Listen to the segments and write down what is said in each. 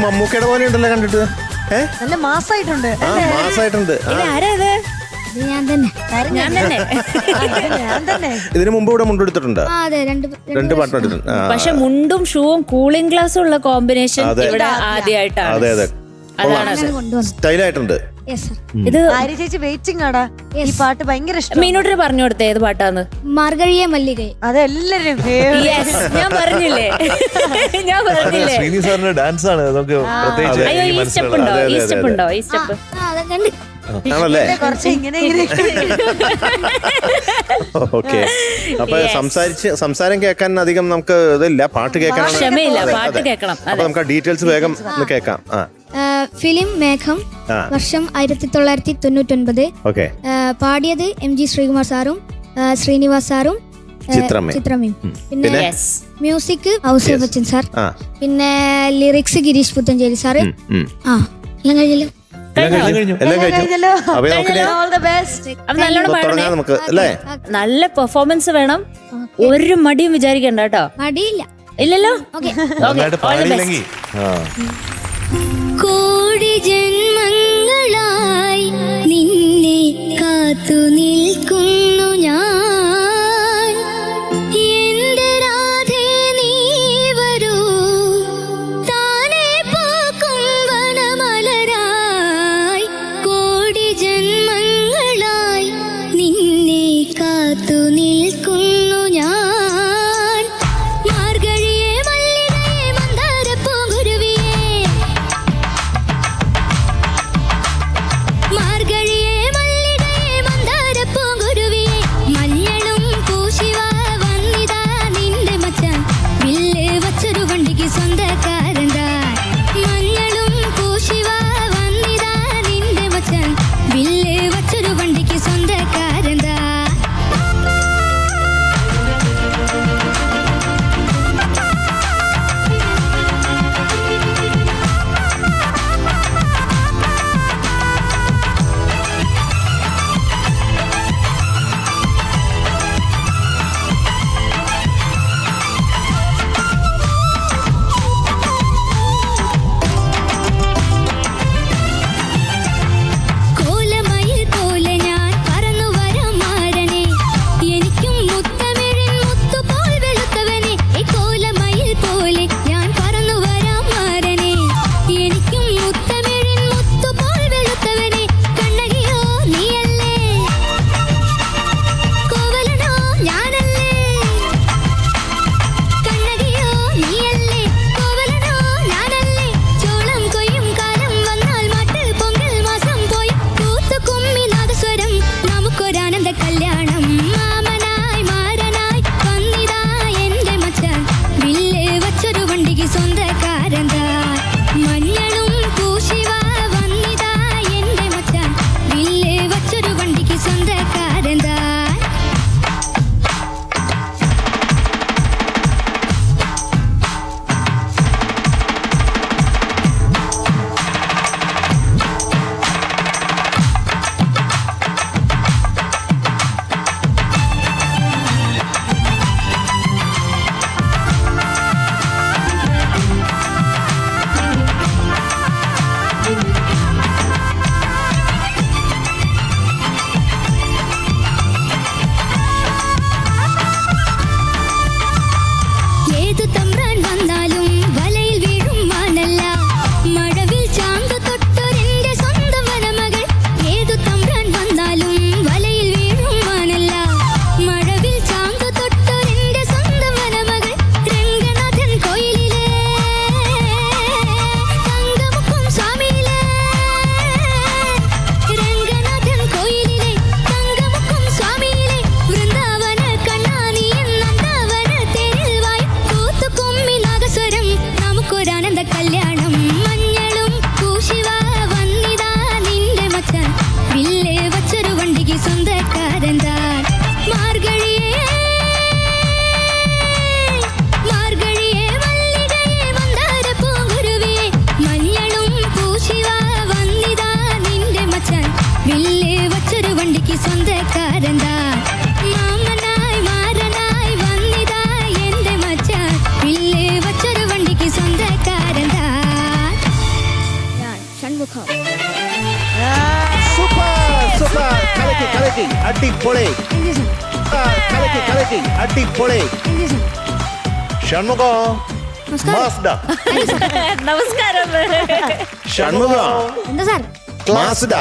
മമ്മൂക്കയുടെ പോലെ ഉണ്ടല്ലോ കണ്ടിട്ട്. നല്ല മാസായിട്ടുണ്ട്. മാസായിട്ടുണ്ട്. ഞാൻ തന്നെ ഇതിനു മുമ്പ് ഇവിടെ മുണ്ടെടുത്തിട്ടുണ്ട്. അതെ, രണ്ട് പാട്ട് എടുത്തിട്ടുണ്ട്. പക്ഷെ മുണ്ടും ഷൂവും കൂളിംഗ് ഗ്ലാസും ഉള്ള കോമ്പിനേഷൻ ഇവിടെ ആദ്യമായിട്ടാണ്. അതെ അതെ, സ്റ്റൈലായിട്ടുണ്ട്. ഇത് ആര്യ ചേച്ചി വെയിറ്റിംഗ് ആടാ. ഈ പാട്ട് ഭയങ്കര ഇഷ്ടം. മീനൂട്ടിന് പറഞ്ഞു കൊടുത്തേ ഏത് പാട്ടാന്ന്? മാർഗഴിയെ മല്ലികയെ. അതെല്ലാരും ഞാൻ പറഞ്ഞില്ലേ ഞാൻ പറഞ്ഞില്ലേ ശ്രീനി സാറിന്റെ ഡാൻസ് ആണ് നമുക്ക് പ്രത്യേകിച്ച് അയ്യോ ഈ സ്റ്റെപ്പ് ഉണ്ടോ ഈ സ്റ്റെപ്പ് ഉണ്ടോ ഈ സ്റ്റെപ്പ് ആണല്ലേ? കുറച്ച് ഇങ്ങനെ ഓക്കെ. അപ്പൊ സംസാരം കേൾക്കാൻ അധികം നമുക്ക് ഇതില്ല, പാട്ട് കേൾക്കാൻ ക്ഷമയില്ല, പാട്ട് കേൾക്കണം. അപ്പൊ നമുക്ക് ഡീറ്റെയിൽസ് വേഗം ഒന്ന് കേൾക്കാം. ഫിലിം മേഘം, വർഷം 1999. ഓക്കെ. പാടിയത് MG ശ്രീകുമാർ സാറും ശ്രീനിവാസ് സാറും ചിത്രമയും. പിന്നെ മ്യൂസിക് ഔസേബ് ബച്ചൻ സാർ. പിന്നെ ലിറിക്സ് ഗിരീഷ് പുത്തഞ്ചേരി സാറ്. എല്ലാം കഴിഞ്ഞല്ലോ. നല്ല പെർഫോമൻസ് വേണം, ഒരു മടിയും വിചാരിക്കണ്ട കേട്ടോ. മടിയില്ല. ഇല്ലല്ലോ. കോടി ജന്മങ്ങളായി നിന്നെ കാത്തു നിൽക്കുന്നു ഞാൻ, എന്റെ രാധേ നീ വരൂ, താനേ പൂക്കും വനമലരായി. കോടി ജന്മങ്ങളായി നിന്നെ കാത്തു നിൽക്കുന്നു ഞാൻ, മാർഗഴിയെ മല്ലികയെ മന്ദാരപ്പൂങ്കുരുവിയെ, മാർഗഴിയെ മല്ലികയെ മന്ദാരപ്പൂങ്കുരുവിയെ, അടിപൊളി. ആ, കലക്കി, കലക്കി. അടിപൊളി. ഷൺമുഖോ മാസ്ഡ. നമസ്കാരം. ഷൺമുഖോ എന്താ സാർ? മാസ്ഡ.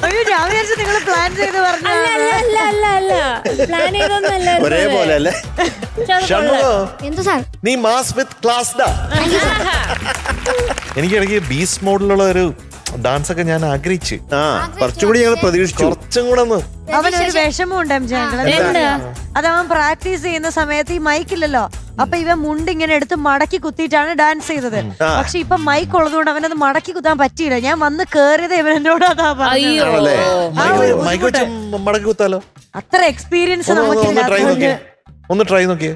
അയ്യോ ഞാൻ വിചാരിച്ചു നിങ്ങൾ പ്ലാൻ ചെയ്ത് പറഞ്ഞു. അല്ല പ്ലാൻ ചെയ്തൊന്നല്ല. ഒരേപോലെ അല്ലേ? ഷൺമുഖോ എന്താ സാർ? നീ മാസ് വിത്ത് ക്ലാസ് ഡാ. എനിക്ക് ഇടയ്ക്ക് ബീസ്റ്റ് മോഡിലുള്ള ഒരു ഡാൻസ് ഒക്കെ ഞാൻ ആഗ്രഹിച്ചു. ആ കുറച്ചുകൂടി ഞങ്ങൾ പ്രതീക്ഷിച്ചു. കുറച്ചും കൂടെ ഒന്ന് അവനൊരു വിഷമമുണ്ട് എം ചേട്ടൻ. അത് അവൻ പ്രാക്ടീസ് ചെയ്യുന്ന സമയത്ത് ഈ മൈക്കില്ലല്ലോ, അപ്പൊ ഇവൻ മുണ്ട് ഇങ്ങനെ എടുത്ത് മടക്കി കുത്തിയിട്ടാണ് ഡാൻസ് ചെയ്തത്. പക്ഷെ ഇപ്പൊ മൈക്ക് ഉള്ളതുകൊണ്ട് അവനത് മടക്കി കുത്താൻ പറ്റിയില്ല. ഞാൻ വന്ന് കേറിയത് ഇവൻ എന്നോട് അതാ അയ്യോ. ആണല്ലേ? മൈക്ക് വെച്ച് മടക്കി കുത്താലോ? അത്ര എക്സ്പീരിയൻസ് ഒന്ന് ട്രൈ നമുക്കില്ല. നോക്കിയേ, ഒന്ന് ട്രൈ നോക്കിയേ.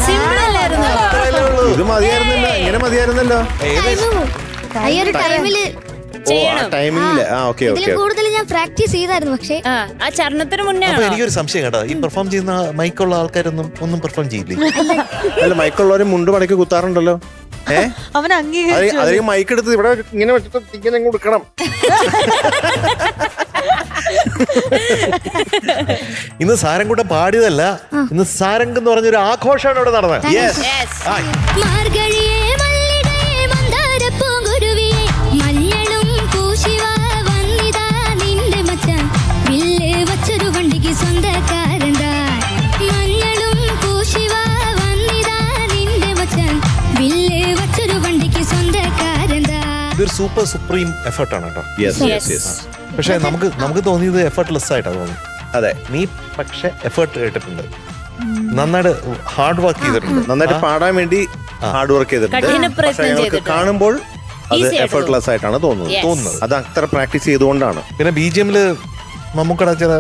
സിമ്പിൾ അല്ലായിരുന്നു. ഇത് മതിയായിരുന്നല്ലോ, ഇങ്ങനെ മതിയായിരുന്നല്ലോ. ഈ ഒരു ടൈമില് ഓ ആ ടൈമിങ്ങില്. ആ ഓക്കെ ഓക്കെ. ഇതിലും കൂടുതൽ ഞാൻ പ്രാക്ടീസ് ചെയ്തായിരുന്നു. പക്ഷേ ആ ചരണത്തിന് മുന്നേ അപ്പൊ എനിക്കൊരു സംശയം കേട്ടോ, ഈ പെർഫോം ചെയ്യുന്ന മൈക്കുള്ള ആൾക്കാരൊന്നും ഒന്നും പെർഫോം ചെയ്യില്ലേ? അല്ല മൈക്കുള്ളവര് മുണ്ട് മടക്കി കുത്താറുണ്ടല്ലോ. അവൻ അംഗീകരിച്ചു. അതിലേക്ക് മൈക്ക് എടുത്ത് ഇവിടെ ഇങ്ങനെ വെച്ചിട്ട് ഇങ്ങനെ അങ്ങ് കൊടുക്കണം. ഇന്ന് സാരംകൂട്ടം പാടിയതല്ല, ഇന്ന് സാരംഗ് എന്ന് പറഞ്ഞൊരു ആഘോഷമാണ് ഇവിടെ നടന്നത്. മാർഗഴിയേ മല്ലികയെ മന്ദാരപ്പൂങ്കുരുവിയെ മഞ്ഞളും പൂശിവാ വന്നിതാ നിന്റെ മച്ചാൻ വില്ല് വച്ചൊരു വണ്ടിക്ക് സ്വന്തക്കാരണ്ടാ. മഞ്ഞളും പൂശിവാ വന്നിതാ നിന്റെ മച്ചാൻ വില്ല് വച്ചൊരു വണ്ടിക്ക് സ്വന്തക്കാരണ്ടാ. ഇതൊരു സൂപ്പർ സുപ്രീം എഫർട്ടാണ് കേട്ടോ. Yes. പക്ഷെ നമുക്ക് തോന്നിയത് എഫർട്ട്ലെസ് ആയിട്ടാണ് തോന്നുന്നത്. അതെ നീ പക്ഷെ എഫേർട്ട് കേട്ടിട്ടുണ്ട്, നന്നായിട്ട് ഹാർഡ് വർക്ക് ചെയ്തിട്ടുണ്ട്. നന്നായിട്ട് പാടാൻ വേണ്ടി ഹാർഡ് വർക്ക് കഠിന ചെയ്തിട്ടുണ്ട്. പ്രയത്നം പക്ഷെ ഞങ്ങൾക്ക് ചെയ്തിട്ടുണ്ട്. കാണുമ്പോൾ അത് Easy ആയിട്ട് എഫർട്ട്ലെസ് ആയിട്ടാണ് Yes. തോന്നുന്നത്. അത് അത്ര പ്രാക്ടീസ് ചെയ്തുകൊണ്ടാണ്. പിന്നെ BGMല് മമ്മൂക്കട ചില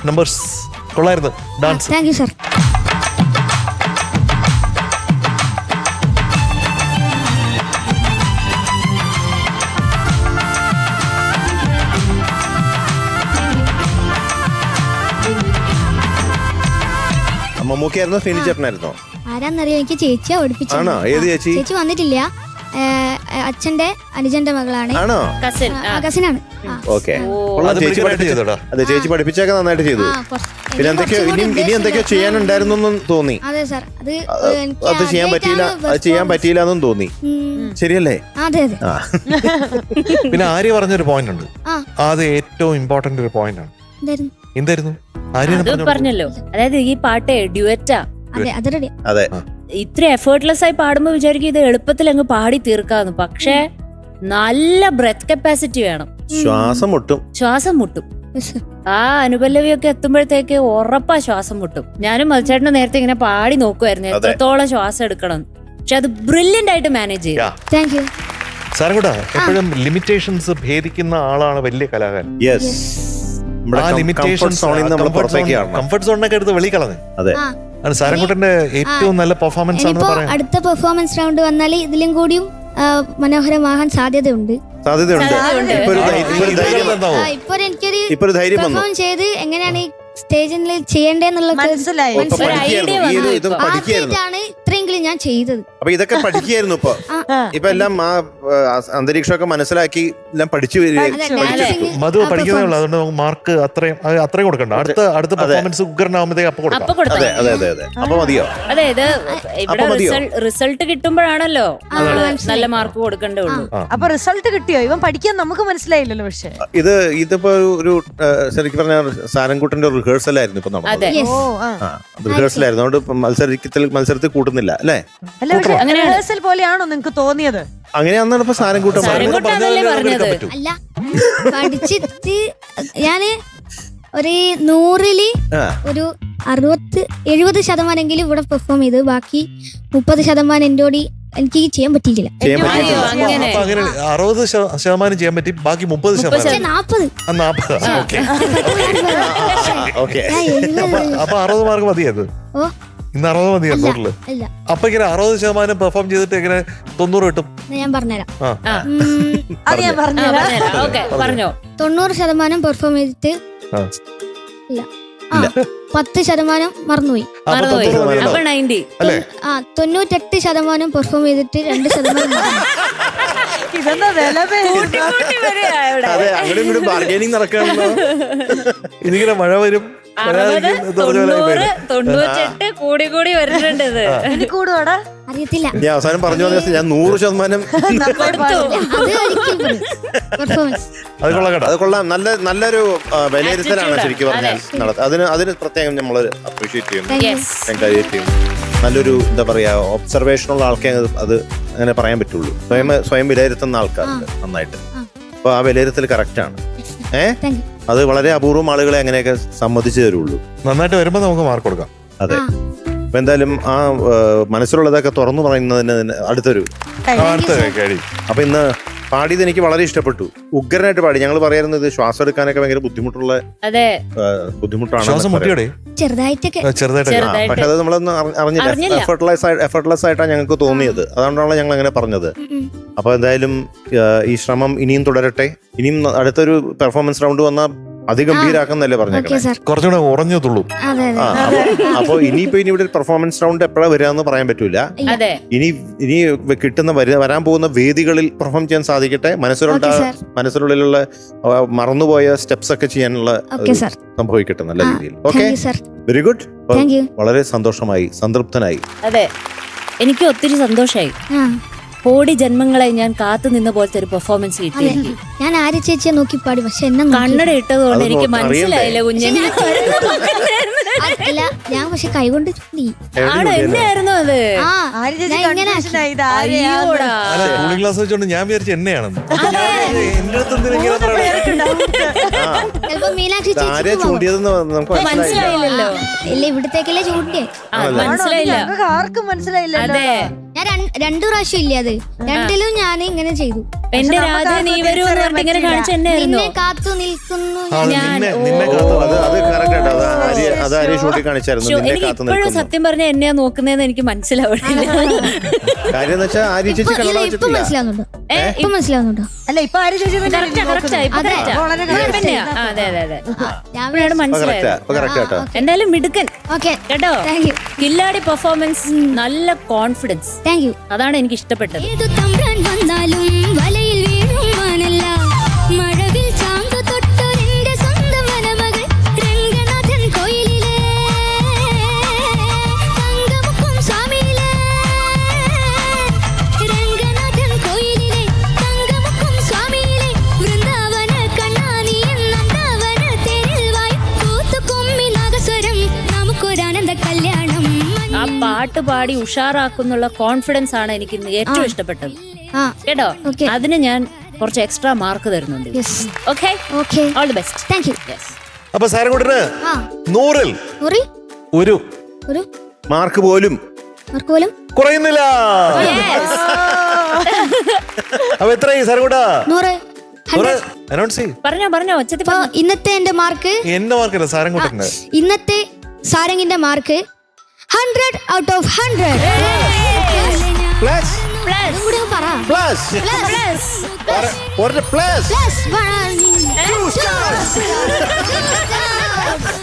നമ്പേഴ്സ് കൊള്ളായിരുന്നു, ഡാൻസ്. Thank you sir. മമ്മൂക്കായിരുന്നോ ഫിനി ചേട്ടനായിരുന്നോ? ആരാന്നറിയോ? എനിക്ക് ചേച്ചിയാ പഠിപ്പിച്ചത്. ആണോ? ഏത് ചേച്ചി? ചേച്ചി വന്നിട്ടില്ല. അച്ഛന്റെ അനുജന്റെ മകളാണ്. ആണോ? കസിൻ. കസിനാണ്. ഓക്കെ. അത് ചേച്ചി ഭയങ്കരമായിട്ട് ചെയ്തോടാ. അതെ ചേച്ചി പഠിപ്പിച്ചൊക്കെ നന്നായിട്ട് ചെയ്തു. പിന്നെ എന്തൊക്കെയോ ഇനി എന്തൊക്കെയോ ചെയ്യാനുണ്ടായിരുന്നു തോന്നി. അതെ സാർ. അത് ചെയ്യാൻ പറ്റിയില്ല, അത് ചെയ്യാൻ പറ്റിയില്ല എന്നും തോന്നി. ശരിയല്ലേ? അതെ അതെ. ആ പിന്നെ ആര്യ പറഞ്ഞൊരു പോയിന്റ് ഉണ്ട്, ആ. അത് ഏറ്റവും ഇമ്പോർട്ടന്റ് ഒരു പോയിന്റ് ആണ്. എന്തായിരുന്നു? എന്തായിരുന്നു? ആര്യ അത് പറഞ്ഞല്ലോ, അതായത് ഈ പാട്ടേ ഡ്യുവറ്റാ. അതെ അത് റെഡി. അതെ ഇത്ര എഫേർട്ട്ലെസ് ആയി പാടുമ്പോ വിചാരിക്കും ഇത് എളുപ്പത്തിൽ അങ്ങ് പാടി തീർക്കാന്ന്. പക്ഷെ നല്ല ബ്രെത്ത് കപ്പാസിറ്റി വേണം. ശ്വാസം മുട്ടും. ശ്വാസം മുട്ടും. Yes, sir. ആ അനുപല്ലവിയൊക്കെ എത്തുമ്പോഴത്തേക്ക് ഉറപ്പാ ശ്വാസം മുട്ടും. ഞാനും മത്സേട്ടന് നേരത്തെ ഇങ്ങനെ പാടി നോക്കുമായിരുന്നു എത്രത്തോളം ശ്വാസം എടുക്കണം. പക്ഷെ അത് ബ്രില്യന്റ് ആയിട്ട് മാനേജ് ചെയ്യും. Thank you. സാരംകൂടാ, എപ്പോഴും ലിമിറ്റേഷൻസ് ഭേദിക്കുന്ന ആളാണ് വലിയ കലാകാരൻ. യെസ്. ആ ലിമിറ്റേഷൻസ് കംഫർട്ട് സോണിനൊക്കെ എടുത്ത് വെളി കളഞ്ഞു. അതെ ആണ് സാരംകുട്ടന്റെ ഏറ്റവും നല്ല പെർഫോമൻസ് ആണെന്ന് ഇനിയിപ്പോ പറയാം. അടുത്ത പെർഫോമൻസ് റൗണ്ട് വന്നാൽ ഇതിലും കൂടിയും മനോഹരമാകാൻ സാധ്യതയുണ്ട്. സാധ്യതയുണ്ട്. ഇപ്പൊ ഒരു ധൈര്യം എന്താവോ? ഇപ്പോൾ എനിക്കൊരു ഇപ്പൊ ഒരു ധൈര്യം വന്നു. പെർഫോം ചെയ്ത് എങ്ങനെയാണ് ഈ സ്റ്റേജിൽ ചെയ്യേണ്ടതെന്നുള്ള മനസ്സിലായി. ഇപ്പൊ പഠിക്കുകയായിരുന്നു. ഇത് പഠിക്കുകയായിരുന്നു. ആദ്യമായിട്ടാണ് ഇത്രയെങ്കിലും ഞാൻ ചെയ്തത്. അപ്പൊ ഇതൊക്കെ പഠിക്കുകയായിരുന്നു. ഇപ്പൊ എല്ലാം ആ അന്തരീക്ഷമൊക്കെ മനസ്സിലാക്കി എല്ലാം പഠിച്ചു പഠിച്ചെടുത്തു. മധു പഠിക്കുന്നേ ഉള്ളൂ, അതുകൊണ്ട് നമുക്ക് മാർക്ക് അത്രയും കൊടുക്കണ്ട. അടുത്ത പെർഫോമൻസ് ഉഗ്രനാവുമ്പത്തേക്ക് അപ്പൊ കൊടുക്കാം. അപ്പൊ കൊടുത്താൽ അതെ അതെ അതെ അതെ. അപ്പൊ മതിയോ? അതെ, ഇത് ഇവിടെ മതിയോ? റിസൾട്ട് കിട്ടുമ്പോഴാണല്ലോ നമ്മള് നല്ല മാർക്ക് കൊടുക്കണ്ടേ ഉള്ളൂ. അപ്പൊ റിസൾട്ട് കിട്ടിയോ? ഇവൻ പഠിക്കാൻ നമുക്ക് മനസ്സിലായില്ലല്ലോ. പക്ഷെ ഇതിപ്പോ ഒരു ശരിക്കും പറഞ്ഞ സാരംകുട്ടന്റെ റിഹേഴ്സൽ ആയിരുന്നു ഇപ്പൊ നമ്മൾ. അതെ. ഓ ആ. റിഹേഴ്സൽ ആയിരുന്നു. അതുകൊണ്ട് മത്സരത്തിൽ കൂട്ടുന്നില്ല അല്ലേ? അല്ല പക്ഷെ റിഹേഴ്സൽ പോലെയാണോ നിങ്ങക്ക് തോന്നിയത്? അങ്ങനെയാണെന്നാണ് ഇപ്പൊ സാരംകുട്ടൻ പറയുന്നത്. സാരംകുട്ടൻ അതല്ലേ പറഞ്ഞത്. അല്ല, പഠിച്ചിട്ട് ഞാന് ഒരു 100-ല് ഒരു 60-70% ഇവിടെ പെർഫോം ചെയ്ത് ബാക്കി 30% എൻ്റെ കൂടി എനിക്ക് ചെയ്യാൻ പറ്റിയില്ല. ചെയ്യാൻ പറ്റിയില്ല. അങ്ങനെ. അപ്പൊ അങ്ങനെ 60% ചെയ്യാൻ പറ്റി, ബാക്കി 30%. 40. 40. ഓക്കെ. ഓക്കെ. അപ്പൊ 60 മാർക്ക് മതിയത്. ഓ ഇന്ന് 60 മതിയാ ടോട്ടല്. ഇല്ല, അപ്പൊ ഇങ്ങനെ 60% പെർഫോം ചെയ്തിട്ട് എങ്ങനെ 90 കിട്ടും? ഞാൻ പറഞ്ഞുതരാം. അത് ഞാൻ പറഞ്ഞു. ഓക്കെ, പറഞ്ഞോ. 90% പെർഫോം ചെയ്തിട്ട് ഇല്ല, 10% മറന്നുപോയി. മറന്നുപോയി. അപ്പൊ 90. അല്ലേ? 98% പെർഫോം ചെയ്തിട്ട് 2% മറന്നു. ഇതെന്താ വില കൂട്ടി വരികയാ ഇവിടെ. അതെ അങ്ങനെ ഇങ്ങോട്ട് ബാർഗൈനിങ് നടക്കാണല്ലോ. ഇതിങ്ങനെ മഴ വരും 60, 90, 98 കൂടി വരുന്നുണ്ട് ഇത്. ഇനി കൂടുവാടാ അറിയത്തില്ല. ഞാൻ അവസാനം പറഞ്ഞു വന്ന ദിവസം ഞാൻ 100% പെർഫോമൻസ് അത് കൊള്ളാം കേട്ടോ. അത് കൊള്ളാം. നല്ലൊരു വിലയിരുത്തലാണ് ശരിക്കും പറഞ്ഞാൽ. അതിന് പ്രത്യേകം നമ്മൾ അപ്രീഷിയേറ്റ് ചെയ്യുന്നു, Yes. എൻകറേജ് ചെയ്യുന്നു. നല്ലൊരു എന്താ പറയാ ഒബ്സർവേഷനുള്ള ആൾക്കേ അത് അങ്ങനെ പറയാൻ പറ്റുള്ളൂ. സ്വയം വിലയിരുത്തുന്ന ആൾക്കാരുണ്ട് നന്നായിട്ട്. അപ്പൊ ആ വിലയിരുത്തൽ കറക്റ്റ് ആണ്. Thank you. അത് വളരെ അപൂർവം ആളുകളെ അങ്ങനെയൊക്കെ സമ്മതിച്ചു തരുള്ളൂ. നന്നായിട്ട് വരുമ്പോ നമുക്ക് മാർക്ക് കൊടുക്കാം. അതെ. അപ്പൊ എന്തായാലും ആ മനസ്സിലുള്ളതൊക്കെ തുറന്നു പറയുന്നതിന് അടുത്തൊരു അടുത്ത കഴി. അപ്പൊ ഇന്ന് പാടിയത് എനിക്ക് വളരെ ഇഷ്ടപ്പെട്ടു. ഉഗ്രനായിട്ട് പാടി. ഞങ്ങൾ പറയാറുന്നത് ഇത് ശ്വാസം എടുക്കാനൊക്കെ ഭയങ്കര ബുദ്ധിമുട്ടാണ്. ശ്വാസം മുട്ടിയോടെ ചെറുതായിട്ടൊക്കെ ചെറുതായിട്ട്. പക്ഷെ അത് നമ്മളൊന്നും അറിഞ്ഞില്ല. എഫർട്ട്ലെസ് ആയിട്ടാണ് ഞങ്ങൾക്ക് തോന്നിയത്. അതുകൊണ്ടാണ് ഞങ്ങൾ അങ്ങനെ പറഞ്ഞത്. അപ്പൊ എന്തായാലും ഈ ശ്രമം ഇനിയും തുടരട്ടെ. ഇനിയും അടുത്തൊരു പെർഫോമൻസ് റൗണ്ട് വന്നാൽ അതിഗംഭീരാക്കുന്നല്ലേ പറഞ്ഞേക്കണേ. കുറച്ചുകൂടെ ഉറഞ്ഞതുള്ളൂ. അതെ അതെ. അപ്പൊ ഇനിയിപ്പോ ഇനി ഇവിടെ പെർഫോമൻസ് റൗണ്ട് എപ്പോഴാ വരികയെന്ന് പറയാൻ പറ്റൂല. അതെ. ഇനി കിട്ടുന്ന വരാൻ പോകുന്ന വേദികളിൽ പെർഫോം ചെയ്യാൻ സാധിക്കട്ടെ. മനസ്സിനുള്ളിലുള്ള മറന്നുപോയ സ്റ്റെപ്സ് ഒക്കെ ചെയ്യാനുള്ള സംഭവിക്കട്ടെ നല്ല രീതിയിൽ. Okay, very good. വളരെ സന്തോഷമായി, സംതൃപ്തനായി. അതെ, എനിക്ക് ഒത്തിരി സന്തോഷമായി. കോടി ജന്മങ്ങളെ ഞാൻ കാത്തു നിന്ന പോലത്തെ ഒരു പെർഫോമൻസ് കിട്ടി. ഞാൻ ആര്യ ചേച്ചിയെ നോക്കി പാടി, പക്ഷെ എന്നെ കണ്ണട ഇട്ടതുകൊണ്ട് എനിക്ക് മനസ്സിലായില്ല കുഞ്ഞിനെ. അല്ല, ഞാൻ പക്ഷെ കൈകൊണ്ട് ചൂണ്ടി. ആണോ, എന്നായിരുന്നു അത്? അല്ല, കൂളിംഗ് ഗ്ലാസ് വെച്ചോണ്ട് ഞാൻ വിചാരിച്ചു എന്നെയാണെന്ന്. എന്റെ അടുത്ത് എന്തിനാ ഇങ്ങനെ പറയണേ? ചിലപ്പോ മീനാക്ഷി ആരെയാ ചൂണ്ടിയതെന്ന് നമുക്ക് മനസ്സിലായില്ലല്ലോ. ഇല്ല, ഇവിടത്തേക്കല്ലേ ചൂണ്ടിയേ. മനസ്സിലായില്ല. ആർക്കും മനസ്സിലായില്ല. അതെ, ഞാൻ 2 പ്രാവശ്യം ഇല്ലേ അത്, 2ലും ഞാൻ ഇങ്ങനെ ചെയ്തു. എന്റെ രാധ നീ വരൂ എന്ന് പറഞ്ഞിട്ട് ഇങ്ങനെ കാണിച്ച എന്നെയായിരുന്നു. നിന്നെ കാത്തു നിൽക്കുന്നു നിന്നെ കാത്തു. അത് കറക്റ്റ് ആയിട്ട് അത് ആര്യ ഷൂട്ടിൽ കാണിച്ചായിരുന്നു. നിന്നെ കാത്തു ഇപ്പോഴും നിൽക്കുന്നു. സത്യം പറഞ്ഞ എന്നെയാ നോക്കുന്നതെന്ന് എനിക്ക് മനസ്സിലാവില്ല. കാര്യം എന്ന് വെച്ചാൽ ആര്യ ചേച്ചി കണ്ണട ഇപ്പൊ വെച്ചിട്ടില്ല. മനസ്സിലാവുന്നുണ്ടോ? ഇപ്പൊ മനസ്സിലാവുന്നുണ്ടോ? അല്ല, ഇപ്പൊ ആര്യ ചേച്ചി അതെ അതെ, അപ്പോഴാണ് മനസ്സിലായത്. കറക്റ്റ് ആട്ടോ. എന്തായാലും മിടുക്കൻ ഓക്കെ, കേട്ടോ. Thank you. കില്ലാടി പെർഫോമൻസ്, നല്ല കോൺഫിഡൻസ്. Thank you. അതാണ് എനിക്ക് ഇഷ്ടപ്പെട്ടത്. ഏതു തമ്പ്രാൻ വന്നാലും വലയിൽ വീഴുവാനല്ല, മഴവിൽ ചാന്ത് തൊട്ടൊരെന്റെ സ്വന്തം വനമകൾ രംഗനാഥൻ കോയിലിലെ തങ്കമുക്കും സ്വാമിയിലെ, രംഗനാഥൻ കോയിലിലെ തങ്കമുക്കും സ്വാമിയിലെ വൃന്ദാവന കണ്ണാനി എന്നവന തേരിൽ വായി കൂത്തുകുമ്മി നാഗസ്വരം നമുക്കൊരാനന്ദ കല്യാണം. ആ പാട്ട് പാടി ഉഷാറാക്കുന്നുള്ള കോൺഫിഡൻസ് ആണ് എനിക്ക് ഇന്ന് ഏറ്റവും ഇഷ്ടപ്പെട്ടത് കേട്ടോ. അതിന് ഞാൻ കുറച്ച് എക്സ്ട്രാ മാർക്ക് തരുന്നുണ്ട്. Okay, all the best. Thank you. അപ്പൊ സാരംകുട്ടന് 100-ൽ ഒരു മാർക്ക് പോലും കുറയുന്നില്ല. അപ്പൊ എത്രയായി സാരംകുട്ട? 100. അനൗൺസ് ചെയ്യും. പറഞ്ഞോ ഒച്ചത്തിൽ. ഇന്നത്തെ എന്റെ മാർക്ക്, എന്റെ മാർക്കല്ല സാരംകുട്ടന്റെ. ഇന്നത്തെ സാരംഗിന്റെ മാർക്ക് 100 out of 100. പ്ലസ് പറ. പ്ലസ് ഒരു പ്ലസ്.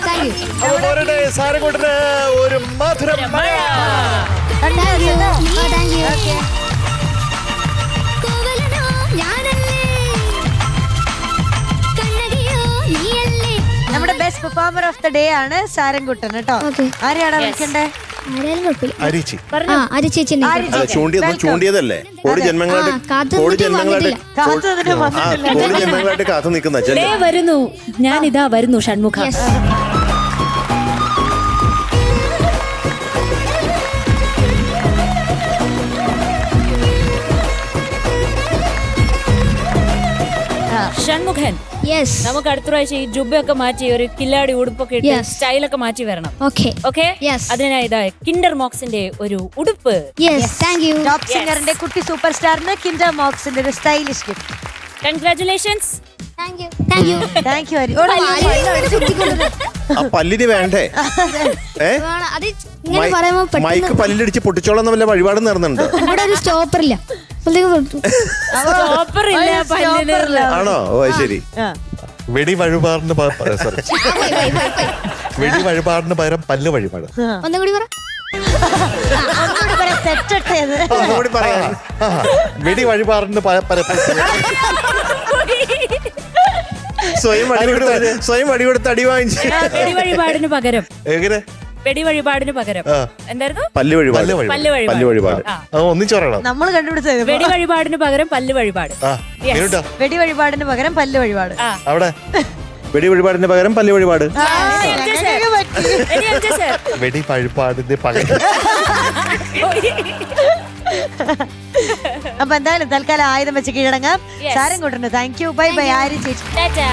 Thank you. അപ്പൊ പോരട്ടെ, സാരംകുട്ടന് ഒരു മധുരം മഴ. Thank you. നമ്മുടെ best performer of the day ആണ് സാരംകുട്ടൻ കേട്ടോ. ആരെയാണ് വിളിക്കണ്ടേ? അരിച്ചി. ആര്യ ചേച്ചി ചൂണ്ടിയതല്ലേ? കോടി ജന്മങ്ങളായിട്ട് കാത്തു നിൽക്കുന്ന വരുന്നു. ഞാൻ ഇതാ വരുന്നു ഷൺമുഖ. ഷൺമുഖൻ, നമുക്ക് അടുത്ത പ്രാവശ്യം ഈ ജുബയൊക്കെ മാറ്റി ഒരു കില്ലാടി ഉടുപ്പൊക്കെ ഇട്ട് സ്റ്റൈലൊക്കെ മാറ്റി വരണം. ഓക്കെ, അതിനായി ഇതാ കിൻഡർ മോക്സിന്റെ ഒരു ഉടുപ്പ്. ടോപ്പ് സിംഗറിന്റെ കുട്ടി സൂപ്പർ സ്റ്റാറിന് കിൻഡർ മോക്സിന്റെ ഒരു stylish gift. Congratulations. Thank you. ആ പല്ലിന് വേണ്ടേ? മൈക്ക് പല്ലിടിച്ച് പൊട്ടിച്ചോളാം വല്ല വഴിപാട് നേർന്നുണ്ട്. സ്റ്റോപ്പർ ഇല്ല. ആണോ? ഓ ശരി. വെടി വഴിപാടിന് വെടി വഴിപാടിന് പകരം പല്ല് വഴിപാട്. ഒന്നും കൂടി പറ. ഒന്നുകൂടി പറയാം, തെറ്റട്ടേത്. ഒന്നുകൂടി പറയാം. വെടി വഴിപാടിന് സ്വയം വടികൊടുത്ത് അടി വാങ്ങിച്ച് വെടി വഴിപാടിന് പകരം എങ്ങനെ വെടി വഴിപാടിന് പകരം എന്തായിരുന്നു? പല്ല് വഴിപാട്. പല്ല് വഴിപാട്. ഒന്നിച്ചു പറയണം. നമ്മൾ കണ്ടുപിടിച്ചത് വെടി വഴിപാടിന് പകരം പല്ല് വഴിപാട്. വെടി വഴിപാടിന് പകരം പല്ല് വഴിപാട്. അവിടെ വെടി വഴിപാടിന് പകരം പല്ല് വഴിപാട്. വെടി വഴിപാടിന്റെ പകരം. അപ്പൊ എന്തായാലും തൽക്കാലം ആയുധം വെച്ച് കീഴടങ്ങാം. സാരം കൂട്ടുണ്ട്. Thank you. Bye bye. Arya ചേച്ചി. ടാറ്റാ.